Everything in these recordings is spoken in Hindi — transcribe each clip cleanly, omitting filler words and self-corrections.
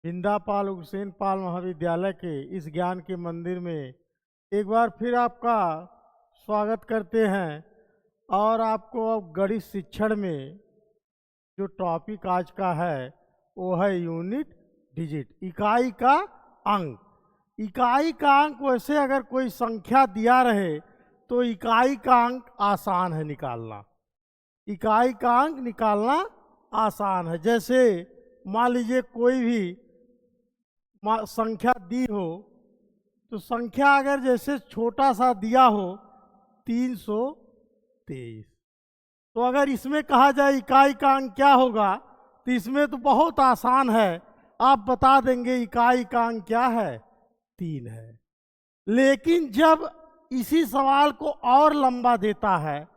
बिंदापाल उग्रसेन पाल महाविद्यालय के इस ज्ञान के मंदिर में एक बार फिर आपका स्वागत करते हैं। और आपको अब गणित शिक्षण में जो टॉपिक आज का है वो है यूनिट डिजिट, इकाई का अंक। इकाई का अंक वैसे अगर कोई संख्या दिया रहे तो इकाई का अंक आसान है निकालना। इकाई का अंक निकालना आसान है। जैसे मान लीजिए कोई भी संख्या दी हो तो संख्या अगर जैसे छोटा सा दिया हो 323, तो अगर इसमें कहा जाए इकाई का अंक क्या होगा तो इसमें तो बहुत आसान है, आप बता देंगे इकाई का अंक क्या है, 3 है। लेकिन जब इसी सवाल को और लंबा देता है,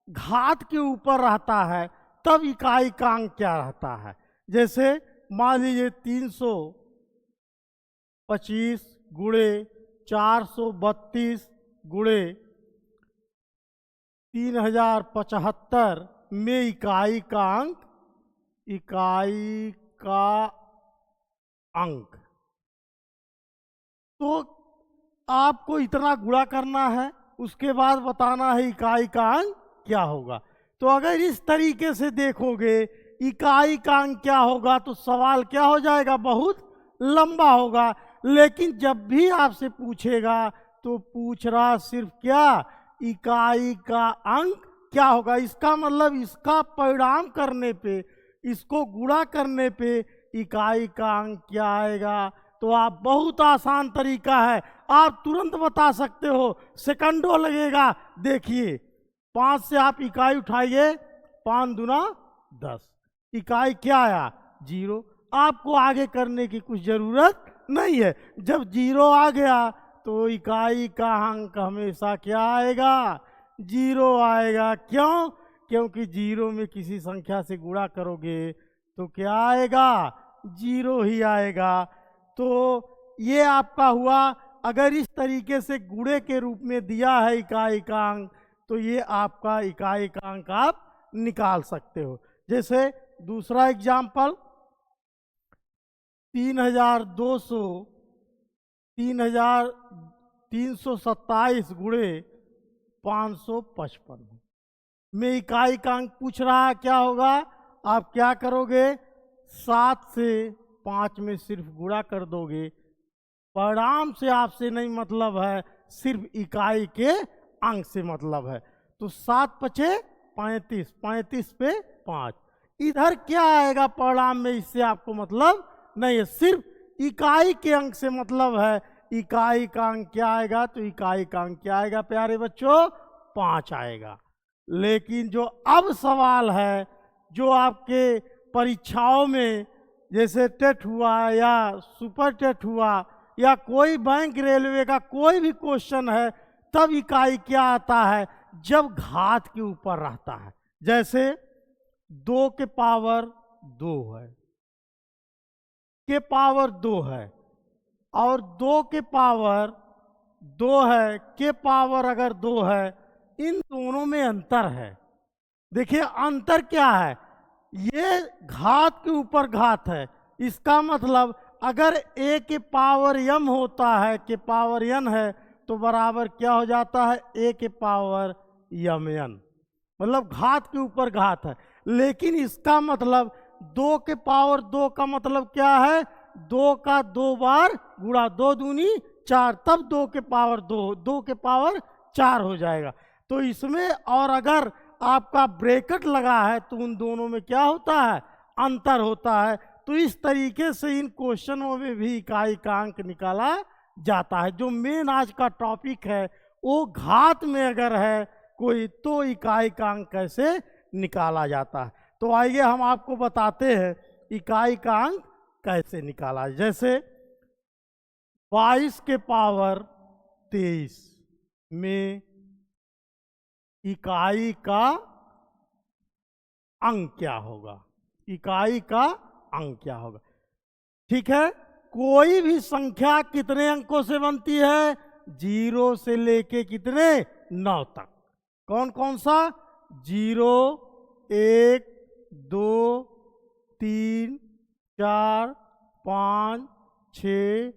घात के ऊपर रहता है, तब इकाई का अंक क्या रहता है। जैसे मान लीजिए 325 गुणे 432 गुणे 3075 में इकाई का अंक तो आपको इतना गुणा करना है, उसके बाद बताना है इकाई का अंक क्या होगा। तो अगर इस तरीके से देखोगे इकाई का अंक क्या होगा तो सवाल क्या हो जाएगा, बहुत लंबा होगा। लेकिन जब भी आपसे पूछेगा तो पूछ रहा सिर्फ क्या, इकाई का अंक क्या होगा। इसका मतलब इसका परिणाम करने पे, इसको गुणा करने पे इकाई का अंक क्या आएगा। तो आप बहुत आसान तरीका है, आप तुरंत बता सकते हो, सेकंडों लगेगा। देखिए 5 से आप इकाई उठाइए, 5 दूना 10, इकाई क्या आया, 0। आपको आगे करने की कुछ जरूरत नहीं है। जब 0 आ गया तो इकाई का अंक हमेशा क्या आएगा, 0 आएगा। क्यों? क्योंकि 0 में किसी संख्या से गुणा करोगे तो क्या आएगा, 0 ही आएगा। तो ये आपका हुआ। अगर इस तरीके से गुणे के रूप में दिया है इकाई का अंक तो ये आपका इकाई का अंक आप निकाल सकते हो। जैसे दूसरा एग्जाम्पल 327 गुणे 555 में इकाई का अंक पूछ रहा है क्या होगा। आप क्या करोगे, 7 से 5 में सिर्फ गुणा कर दोगे। परिणाम से आपसे नहीं मतलब है, सिर्फ इकाई के अंक से मतलब है। तो 7 पचे 35, 35 पे 5, इधर क्या आएगा परिणाम में, इससे आपको मतलब नहीं है, सिर्फ इकाई के अंक से मतलब है। इकाई का अंक क्या आएगा, तो इकाई का अंक क्या आएगा प्यारे बच्चों, 5 आएगा। लेकिन जो अब सवाल है, जो आपके परीक्षाओं में जैसे टेट हुआ या सुपर टेट हुआ या कोई बैंक रेलवे का कोई भी क्वेश्चन है, तब इकाई क्या आता है, जब घात के ऊपर रहता है। जैसे 2 के पावर 2 है, के पावर 2 है, और 2 के पावर 2 है, के पावर अगर 2 है, इन दोनों में अंतर है। देखिए अंतर क्या है, ये घात के ऊपर घात है। इसका मतलब अगर a के पावर m होता है, के पावर n है, तो बराबर क्या हो जाता है, a के पावर mn, मतलब घात के ऊपर घात है। लेकिन इसका मतलब 2 के पावर 2 का मतलब क्या है, 2 का 2 बार गुणा, 2 दूनी 4, तब 2 के पावर 2, 2 के पावर 4 हो जाएगा। तो इसमें और अगर आपका ब्रैकेट लगा है तो उन दोनों में क्या होता है, अंतर होता है। तो इस तरीके से इन क्वेश्चनों में भी इकाई का अंक निकाला जाता है। जो मेन आज का टॉपिक है वो घात में अगर है कोई, तो इकाई का अंक कैसे निकाला जाता है। तो आइए हम आपको बताते हैं इकाई का अंक कैसे निकाला। जैसे 22 के पावर 23 में इकाई का अंक क्या होगा, इकाई का अंक क्या होगा। ठीक है, कोई भी संख्या कितने अंकों से बनती है, 0 से लेके कितने, 9 तक। कौन कौन सा, 0, 1, 2, 3, 4, 5, 6,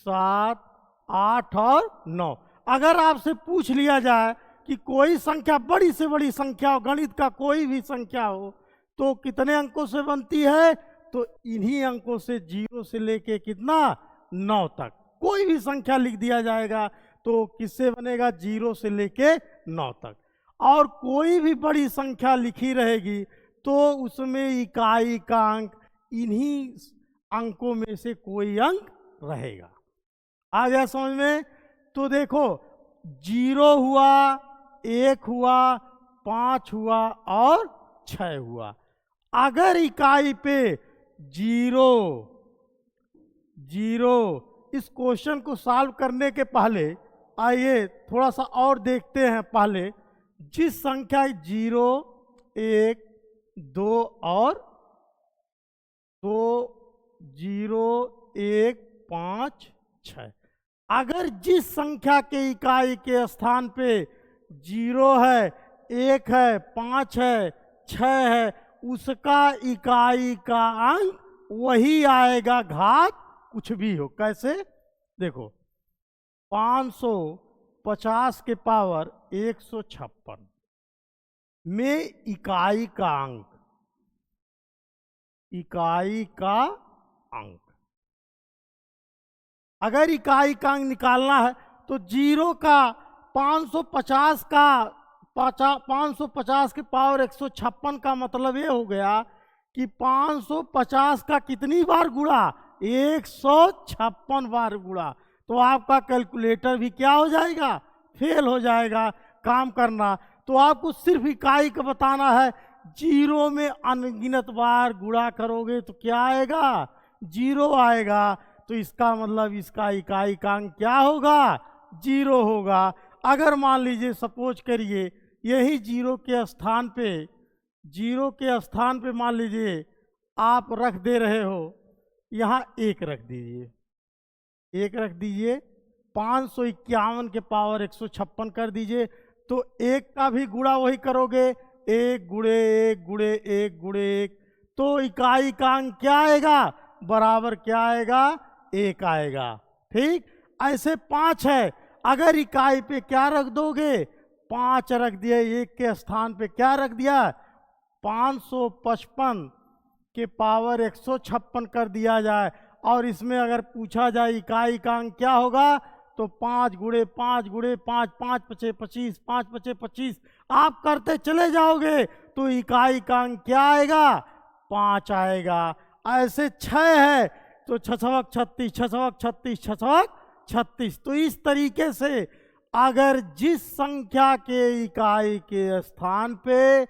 7, 8 और 9। अगर आपसे पूछ लिया जाए कि कोई संख्या बड़ी से बड़ी संख्या हो, गणित का कोई भी संख्या हो, तो कितने अंकों से बनती है, तो इन्हीं अंकों से 0 से लेके कितना 9 तक कोई भी संख्या लिख दिया जाएगा तो किससे बनेगा, 0 से लेके 9 तक। और कोई भी बड़ी संख्या लिखी रहेगी तो उसमें इकाई का अंक इन्हीं अंकों में से कोई अंक रहेगा। आ गया समझ में? तो देखो 0 हुआ, 1 हुआ, 5 हुआ और 6 हुआ। अगर इकाई पे 0 0, इस क्वेश्चन को सॉल्व करने के पहले आइए थोड़ा सा और देखते हैं। पहले जिस संख्या 0, 1, 2 और 2, 0, 1, 5, 6, अगर जिस संख्या के इकाई के स्थान पे 0 है, 1 है, 5 है, 6 है, उसका इकाई का अंक वही आएगा, घात कुछ भी हो। कैसे? देखो 550 के पावर 156 में इकाई का अंक, इकाई का अंक, अगर इकाई का अंक निकालना है तो 0 का 550 का 550 के पावर 156 का मतलब ये हो गया कि 550 का कितनी बार गुणा, 156 बार गुणा। तो आपका कैलकुलेटर भी क्या हो जाएगा, फेल हो जाएगा काम करना। तो आपको सिर्फ इकाई का बताना है। 0 में अनगिनत बार गुणा करोगे तो क्या आएगा, 0 आएगा। तो इसका मतलब इसका इकाई का अंक क्या होगा, 0 होगा। अगर मान लीजिए सपोज करिए यही 0 के स्थान पे, 0 के स्थान पे मान लीजिए आप रख दे रहे हो, यहाँ 1 रख दीजिए, 1 रख दीजिए, 551 के पावर 156 कर दीजिए। तो 1 का भी गुणा वही करोगे, 1 गुणे 1 गुणे 1 गुणे 1, तो इकाई का अंक क्या आएगा, बराबर क्या आएगा, 1 आएगा। ठीक, ऐसे 5 है, अगर इकाई पे क्या रख दोगे, 5 रख दिया, 1 के स्थान पे क्या रख दिया, 555 के पावर 156 कर दिया जाए। और इसमें अगर पूछा जाए इकाई का अंक क्या होगा, तो 5 गुणे 5 गुणे 5, 5 पचे 25, 5 पचे 25, आप करते चले जाओगे तो इकाई का अंक क्या आएगा, 5 आएगा। ऐसे 6 है तो 6 36, 6 36, 6 36। तो इस तरीके से अगर जिस संख्या के इकाई के स्थान पे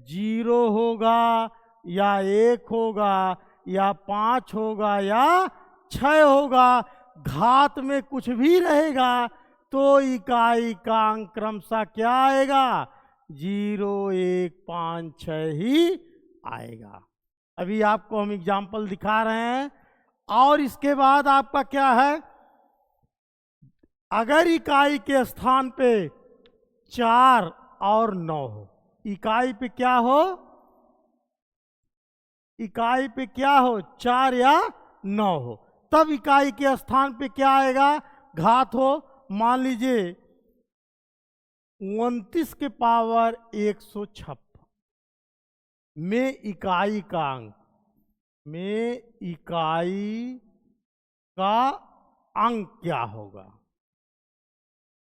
0 होगा या 1 होगा या 5 होगा या 6 होगा, घात में कुछ भी रहेगा, तो इकाई का अंक क्रमशः क्या आएगा, 0, 1, 5, 6 ही आएगा। अभी आपको हम एग्जाम्पल दिखा रहे हैं। और इसके बाद आपका क्या है, अगर इकाई के स्थान पे 4 और 9 हो, इकाई पे क्या हो, इकाई पे क्या हो, 4 या 9 हो, तब इकाई के स्थान पे क्या आएगा, घात हो। मान लीजिए 29 के पावर 156 में इकाई का अंक, में इकाई का अंक क्या होगा,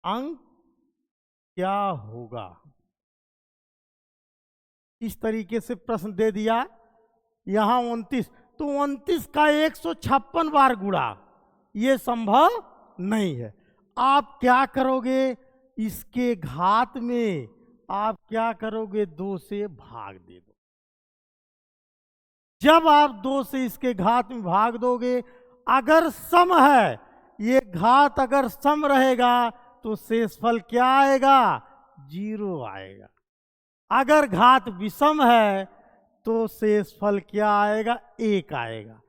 अंक क्या होगा। इस तरीके से प्रश्न दे दिया। यहाँ 29, तो 29 का 156 बार गुणा ये संभव नहीं है। आप क्या करोगे, इसके घात में आप क्या करोगे, 2 से भाग दे दो। जब आप 2 से इसके घात में भाग दोगे, अगर सम है, ये घात अगर सम रहेगा तो शेषफल क्या आएगा, 0 आएगा। अगर घात विषम है तो शेषफल क्या आएगा, 1 आएगा।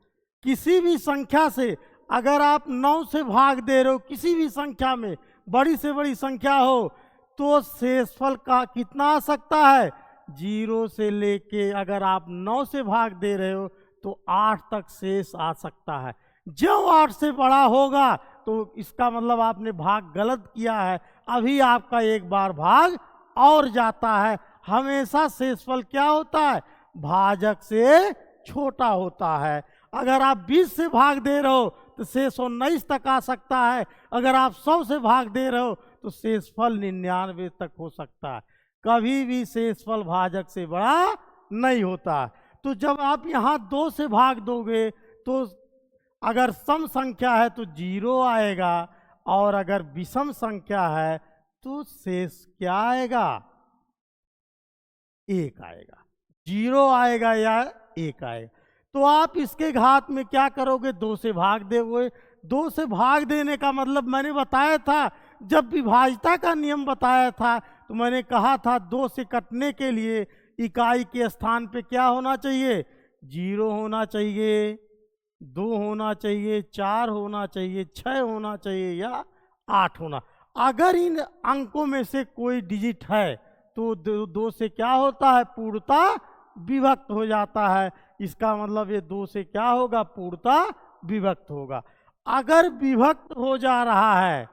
किसी भी संख्या से अगर आप 9 से भाग दे रहे हो, किसी भी संख्या में बड़ी से बड़ी संख्या हो, तो शेषफल का कितना आ सकता है, 0 से लेके, अगर आप 9 से भाग दे रहे हो तो 8 तक शेष आ सकता है। जब 8 से बड़ा होगा तो इसका मतलब आपने भाग गलत किया है, अभी आपका एक बार भाग और जाता है। हमेशा शेषफल क्या होता है? भाजक से छोटा होता है। अगर आप 20 से भाग दे रहे हो तो शेष 19 तक आ सकता है। अगर आप 100 से भाग दे रहे हो तो शेषफल 99 तक हो सकता है। कभी भी शेषफल भाजक से बड़ा नहीं होता। तो जब आप यहाँ 2 से भाग दोगे तो अगर सम संख्या है तो 0 आएगा, और अगर विषम संख्या है तो शेष क्या आएगा? 1 आएगा। 0 आएगा या 1 आएगा। तो आप इसके घात में क्या करोगे? 2 से भाग दोगे। 2 से भाग देने का मतलब मैंने बताया था, जब विभाज्यता का नियम बताया था तो मैंने कहा था 2 से कटने के लिए इकाई के स्थान पे क्या होना चाहिए? 0 होना चाहिए, 2 होना चाहिए, 4 होना चाहिए, 6 होना चाहिए या 8 होना। अगर इन अंकों में से कोई डिजिट है तो 2 से क्या होता है? पूर्णतः विभक्त हो जाता है। इसका मतलब ये 2 से क्या होगा? पूर्णतः विभक्त होगा। अगर विभक्त हो जा रहा है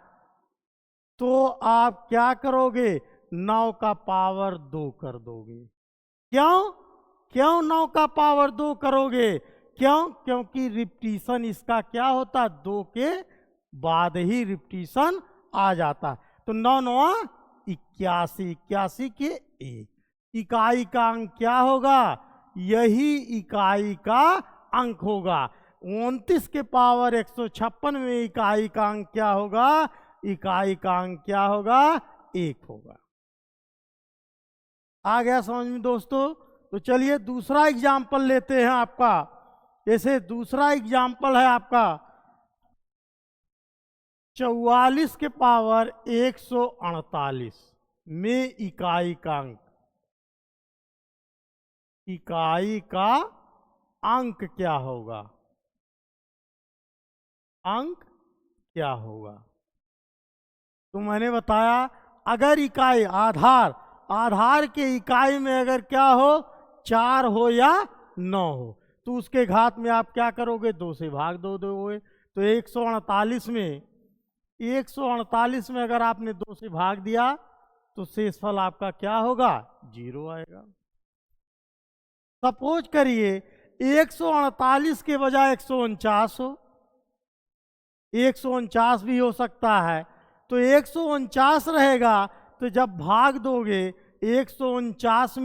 तो आप क्या करोगे? 9 का पावर 2 कर दोगे। क्यों 9 का पावर 2 करोगे? क्योंकि रिपीटिशन इसका क्या होता है? 2 के बाद ही रिपीटिशन आ जाता है। तो 9 9 81, 81 के 1। इकाई का अंक क्या होगा? यही इकाई का अंक होगा। 29 के पावर 156 में इकाई का अंक क्या होगा? इकाई का अंक क्या होगा? 1 होगा। आ गया समझ में दोस्तों? तो चलिए दूसरा एग्जाम्पल लेते हैं आपका। जैसे दूसरा एग्जाम्पल है आपका 44 के पावर 148 में इकाई का अंक। इकाई का अंक क्या होगा? अंक क्या होगा? तो मैंने बताया, अगर इकाई आधार के इकाई में अगर क्या हो? 4 हो या 9 हो तो उसके घात में आप क्या करोगे? 2 से भाग दोगे। तो 148 में अगर आपने 2 से भाग दिया तो शेषफल आपका क्या होगा? 0 आएगा। सपोज करिए 148 के बजाय 149 हो, 149 भी हो सकता है। तो 149 रहेगा तो जब भाग दोगे 149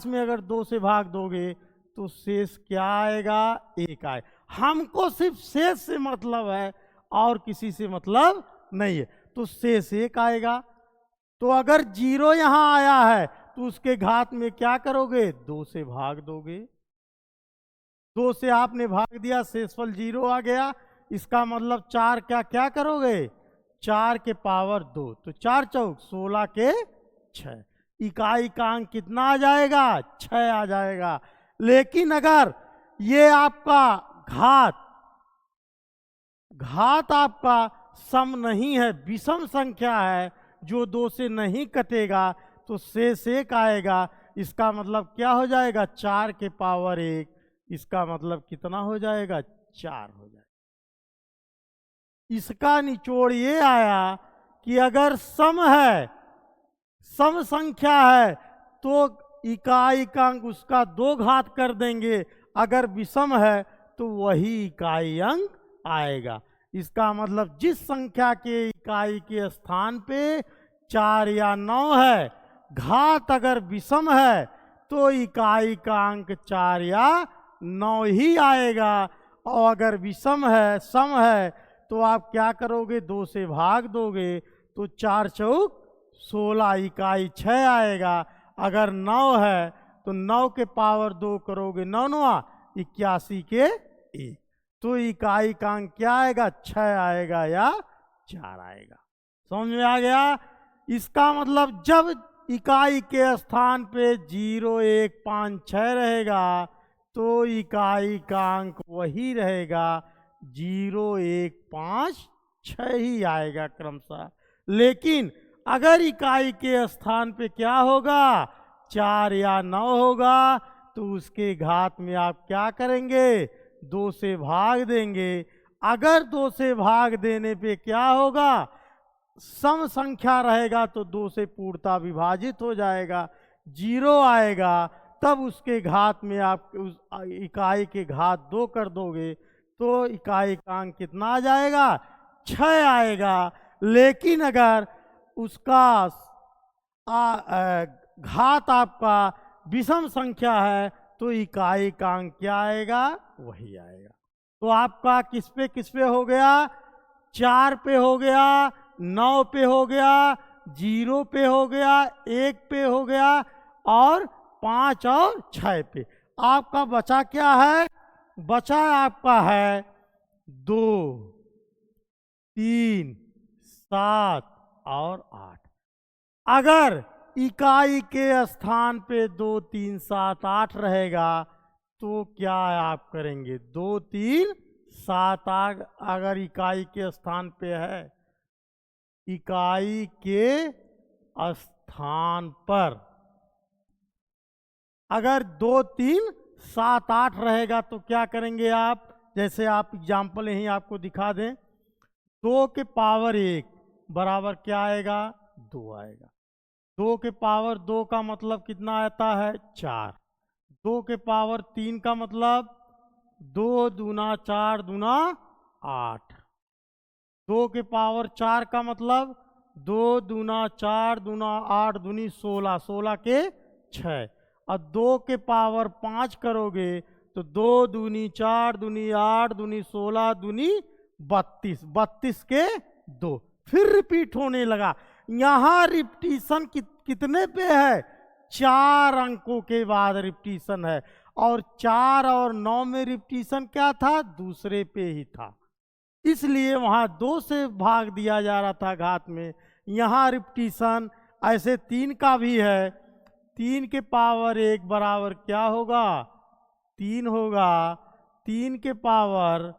में अगर 2 से भाग दोगे तो शेष क्या आएगा? 1 आए। हमको सिर्फ शेष से मतलब है और किसी से मतलब नहीं है, तो शेष 1 आएगा। तो अगर 0 यहाँ आया है तो उसके घात में क्या करोगे? 2 से भाग दोगे। 2 से आपने भाग दिया, शेषफल 0 आ गया। इसका मतलब 4 क्या करोगे? 4 के पावर 2, तो 4 चौक 16 के 6। इकाई का अंक कितना आ जाएगा? 6 आ जाएगा। लेकिन अगर ये आपका घात आपका सम नहीं है, विषम संख्या है जो 2 से नहीं कटेगा, तो शेष 1 आएगा। इसका मतलब क्या हो जाएगा? 4 के पावर 1। इसका मतलब कितना हो जाएगा? 4 हो जाएगा। इसका निचोड़ ये आया कि अगर सम संख्या है तो इकाई का अंक उसका 2 घात कर देंगे। अगर विषम है तो वही इकाई अंक आएगा। इसका मतलब जिस संख्या के इकाई के स्थान पे 4 या 9 है, घात अगर विषम है तो इकाई का अंक 4 या 9 ही आएगा। और अगर विषम है, सम है, तो आप क्या करोगे? 2 से भाग दोगे तो 4 चौक 16, इकाई 6 आएगा। अगर 9 है तो 9 के पावर 2 करोगे, 9 9 81 के 1। तो इकाई का अंक क्या आएगा? 6 आएगा या 4 आएगा। समझ में आ गया? इसका मतलब जब इकाई के स्थान पे 0 1 5 6 रहेगा तो इकाई का अंक वही रहेगा, 0 1 5 6 ही आएगा क्रमशः। लेकिन अगर इकाई के स्थान पे क्या होगा? 4 या 9 होगा तो उसके घात में आप क्या करेंगे, 2 से भाग देंगे। अगर 2 से भाग देने पे क्या होगा, सम संख्या रहेगा तो 2 से पूर्णतः विभाजित हो जाएगा, 0 आएगा, तब उसके घात में आप उस इकाई के घात 2 कर दोगे तो इकाई का अंक कितना आ जाएगा, 6 आएगा। लेकिन अगर उसका घात आपका विषम संख्या है तो इकाई का अंक क्या आएगा, वही आएगा। तो आपका किस पे हो गया, 4 पे हो गया, 9 पे हो गया, 0 पे हो गया, 1 पे हो गया और 5 और 6 पे। आपका बचा क्या है, बचा आपका है 2, 3, 7 और 8। अगर इकाई के स्थान पे 2, 3, 7, 8 रहेगा तो क्या आप करेंगे, 2, 3, 7, 8 अगर इकाई के स्थान पे है, इकाई के स्थान पर अगर 2, 3, 7, 8 रहेगा तो क्या करेंगे आप, जैसे आप एग्जाम्पल यहीं आपको दिखा दें, 2 के पावर 1 बराबर क्या आएगा, 2 आएगा। 2 के पावर 2 का मतलब कितना आता है, 4। 2 के पावर 3 का मतलब 2 दूना 4 दूना 8। 2 के पावर 4 का मतलब 2 दूना 4 दूना 8 दूनी 16, 16 के 6। और 2 के पावर 5 करोगे तो 2 दूनी 4 दूनी 8 दूनी 16 दूनी 32, 32 के 2। फिर रिपीट होने लगा। यहाँ रिपीटिशन कितने पे है, 4 अंकों के बाद रिपीटिशन है, और 4 और 9 में रिपीटिशन क्या था, दूसरे पे ही था, इसलिए वहाँ 2 से भाग दिया जा रहा था घात में। यहाँ रिपीटिशन ऐसे 3 का भी है, 3 के पावर 1 बराबर क्या होगा, 3 होगा। 3 के पावर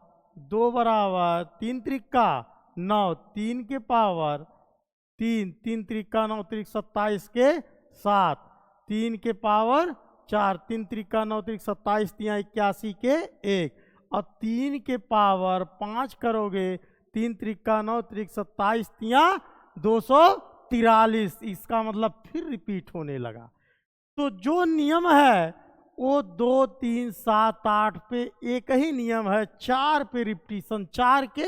2 बराबर 3 त्रिका 9, 3 के पावर 3, 3 त्रिका 9 त्रिक 27 के 7, 3 के पावर 4, 3 त्रिका 9 त्रिक 27 तिया 81 के 1, और 3 के पावर 5 करोगे, 3 त्रिका 9 त्रिक 27 तिया 243। इसका मतलब फिर रिपीट होने लगा। तो जो नियम है वो 2, 3, 7, 8 पे एक ही नियम है, 4 पे रिपीटिशन, 4 के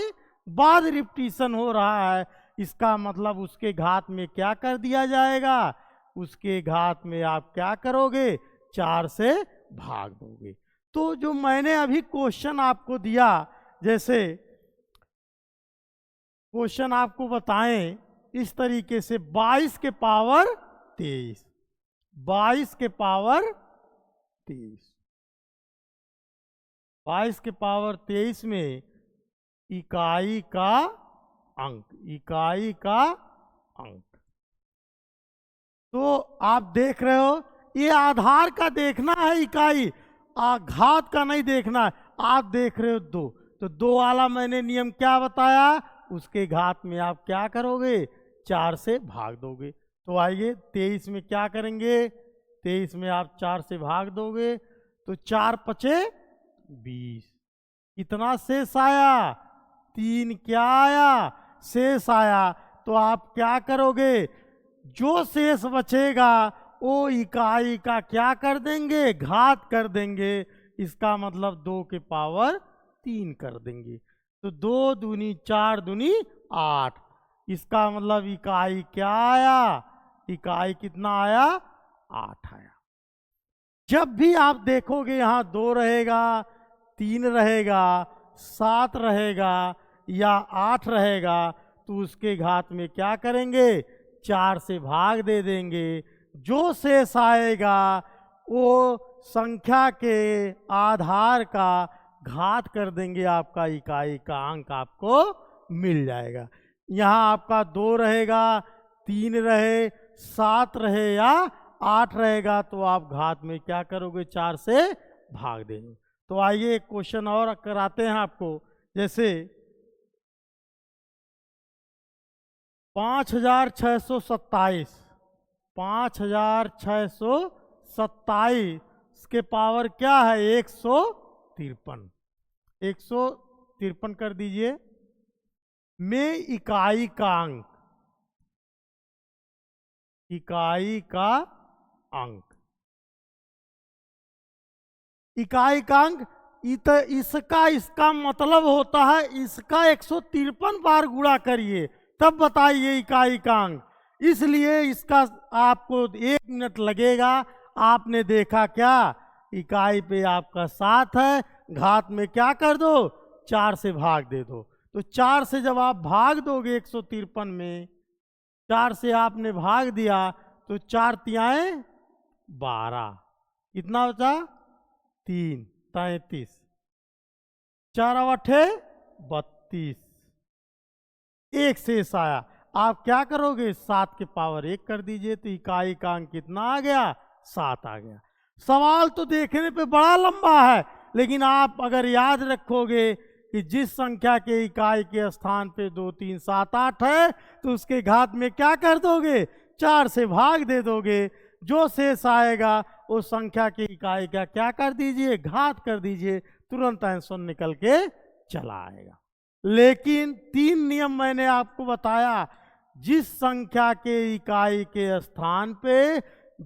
बाद रिपीटिशन हो रहा है। इसका मतलब उसके घात में क्या कर दिया जाएगा, उसके घात में आप क्या करोगे, 4 से भाग दोगे। तो जो मैंने अभी क्वेश्चन आपको दिया, जैसे क्वेश्चन आपको बताएं इस तरीके से, 22 के पावर 23, 22 के पावर 23, 22 के पावर 23 में इकाई का अंक, इकाई का अंक। तो आप देख रहे हो, ये आधार का देखना है, इकाई घात का नहीं देखना है। आप देख रहे हो 2, तो 2 वाला मैंने नियम क्या बताया, उसके घात में आप क्या करोगे, 4 से भाग दोगे। तो आइए 23 में क्या करेंगे, 23 में आप 4 से भाग दोगे तो 4 पचे 20, कितना शेष आया, 3 क्या आया, शेष आया। तो आप क्या करोगे, जो शेष बचेगा वो इकाई का क्या कर देंगे, घात कर देंगे। इसका मतलब 2 के पावर 3 कर देंगे। तो 2 दूनी 4 दूनी 8, इसका मतलब इकाई क्या आया, इकाई कितना आया, 8 आया। जब भी आप देखोगे यहाँ 2 रहेगा, 3 रहेगा, 7 रहेगा या 8 रहेगा, तो उसके घात में क्या करेंगे, 4 से भाग दे देंगे। जो शेष आएगा वो संख्या के आधार का घात कर देंगे, आपका इकाई का अंक आपको मिल जाएगा। यहाँ आपका 2 रहेगा, 3 रहे, 7 रहे या 8 रहेगा, तो आप घात में क्या करोगे, 4 से भाग देंगे। तो आइए एक क्वेश्चन और कराते हैं आपको, जैसे 5627, 5627 उसके पावर क्या है 153। 153 कर दीजिए। में इकाई का अंक, इकाई का अंक, इकाई का अंक इसका मतलब होता है इसका 153 बार गुणा करिए तब बताइए इकाई का अंक। इसलिए इसका आपको 1 मिनट लगेगा। आपने देखा क्या, इकाई पे आपका 7 है, घात में क्या कर दो 4 से भाग दे दो। तो 4 से जब आप भाग दोगे 153 में, 4 से आपने भाग दिया तो 4 तियाएं 12, कितना बचा 3, 33, 4 अठे 32, 1 शेष आया। आप क्या करोगे 7 के पावर 1 कर दीजिए तो इकाई का अंक कितना आ गया 7 आ गया। सवाल तो देखने पे बड़ा लंबा है, लेकिन आप अगर याद रखोगे कि जिस संख्या के इकाई के स्थान पे 2, 3, 7, 8 है तो उसके घात में क्या कर दोगे 4 से भाग दे दोगे। जो शेष आएगा उस संख्या की इकाई का क्या कर दीजिए घात कर दीजिए, तुरंत आंसर निकल के चला आएगा। लेकिन 3 नियम मैंने आपको बताया, जिस संख्या के इकाई के स्थान पे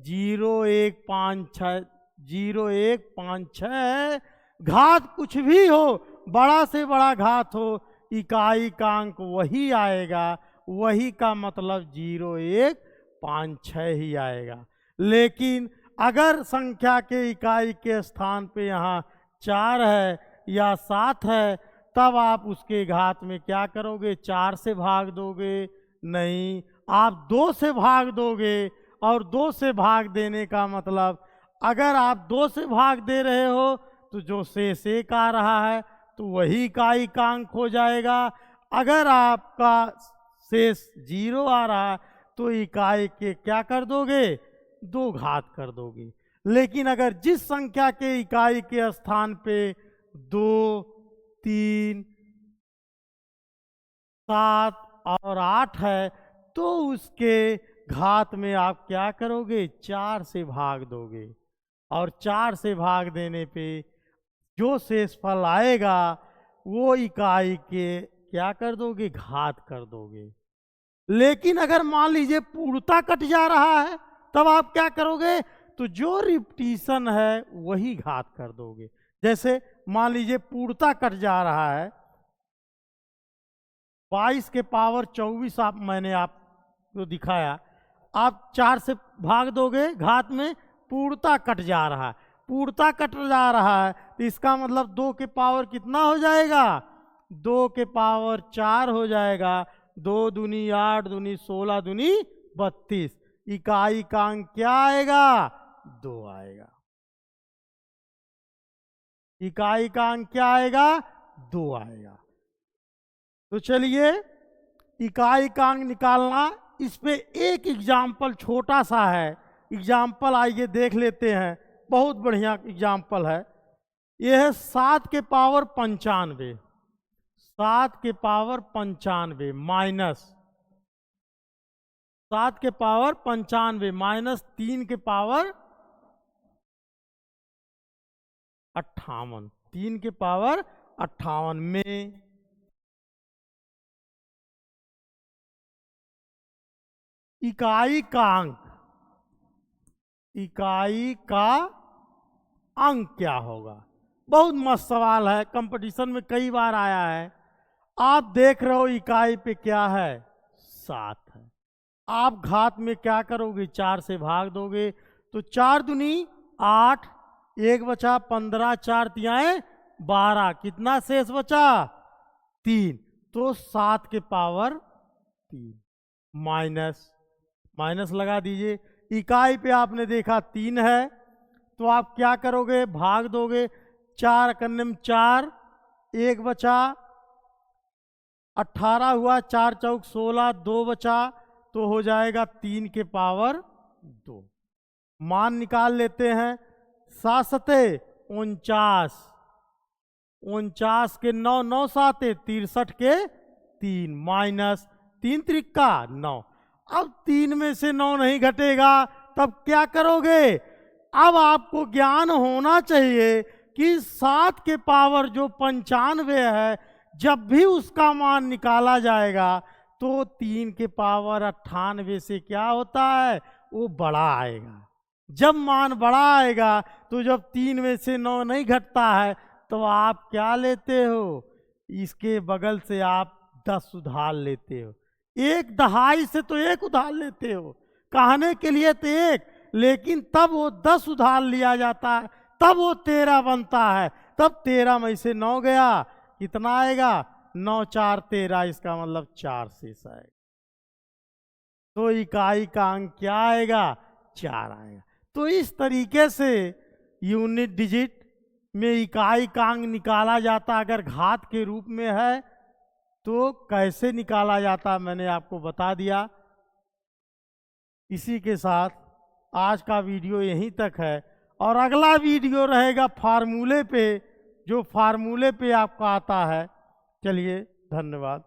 0, 1, 5, 6, 0, 1, 5, 6 घात कुछ भी हो, बड़ा से बड़ा घात हो, इकाई का अंक वही आएगा। वही का मतलब 0, 1, 5, 6 ही आएगा। लेकिन अगर संख्या के इकाई के स्थान पे यहाँ 4 है या 7 है, तब आप उसके घात में क्या करोगे 4 से भाग दोगे? नहीं, आप 2 से भाग दोगे। और 2 से भाग देने का मतलब, अगर आप 2 से भाग दे रहे हो तो जो शेष 1 आ रहा है तो वही इकाई का अंक हो जाएगा। अगर आपका शेष 0 आ रहा है तो इकाई के क्या कर दोगे 2 घात कर दोगे। लेकिन अगर जिस संख्या के इकाई के स्थान पे 2, 3, 7 और 8 है तो उसके घात में आप क्या करोगे 4 से भाग दोगे। और 4 से भाग देने पे जो शेषफल आएगा वो इकाई के क्या कर दोगे घात कर दोगे। लेकिन अगर मान लीजिए पूर्णता कट जा रहा है तब आप क्या करोगे, तो जो रिपीटिशन है वही घात कर दोगे। जैसे मान लीजिए पूर्णता कट जा रहा है, 22 के पावर 24 मैंने आपको दिखाया, आप 4 से भाग दोगे घात में, पूर्णता कट जा रहा है। पूर्णता कट जा रहा है तो इसका मतलब 2 के पावर कितना हो जाएगा 2 के पावर 4 हो जाएगा। 2 दूनी 8, दूनी 16, दूनी 32, इकाई का अंक क्या आएगा 2 आएगा। इकाई का अंक क्या आएगा 2 आएगा। तो चलिए इकाई का अंक निकालना, इस पे एक एग्जाम्पल छोटा सा है। एग्जाम्पल आइए देख लेते हैं, बहुत बढ़िया एग्जाम्पल है। यह है 7 के पावर 95, 7 के पावर 95 माइनस 7 के पावर 95 माइनस 3 के पावर 58, 3 के पावर 58 में इकाई का अंक, इकाई का अंक क्या होगा। बहुत मस्त सवाल है, कंपटीशन में कई बार आया है। आप देख रहे हो इकाई पे क्या है 7 है, आप घात में क्या करोगे 4 से भाग दोगे तो 4 दूनी 8, 1 बचा 15, 4 तियाएं 12, कितना शेष बचा 3, तो 7 के पावर 3 माइनस माइनस लगा दीजिए। इकाई पे आपने देखा 3 है तो आप क्या करोगे भाग दोगे, 4 करने में 4, 1 बचा 18 हुआ, 4 चौक 16, 2 बचा तो हो जाएगा 3 के पावर 2। मान निकाल लेते हैं, 7 सते 49, 49 के 9, 9 साते 63 के 3 माइनस 3 त्रिका 9। अब 3 में से 9 नहीं घटेगा, तब क्या करोगे अब आपको ज्ञान होना चाहिए कि 7 के पावर जो 95 है, जब भी उसका मान निकाला जाएगा तो 3 के पावर 98 से क्या होता है, वो बड़ा आएगा। जब मान बड़ा आएगा तो जब 3 में से 9 नहीं घटता है तो आप क्या लेते हो, इसके बगल से आप 10 उधार लेते हो। एक दहाई से तो 1 उधार लेते हो, कहने के लिए तो 1, लेकिन तब वो 10 उधार लिया जाता है, तब वो 13 बनता है। तब 13 में से 9 गया, कितना आएगा, 9 4 13, इसका मतलब 4 शेष आएगा। तो इकाई का अंक क्या आएगा, 4 आएगा। तो इस तरीके से यूनिट डिजिट में इकाई का अंक निकाला जाता। अगर घात के रूप में है तो कैसे निकाला जाता, मैंने आपको बता दिया। इसी के साथ आज का वीडियो यहीं तक है, और अगला वीडियो रहेगा फार्मूले पे, जो फार्मूले पे आपको आता है। चलिए, धन्यवाद।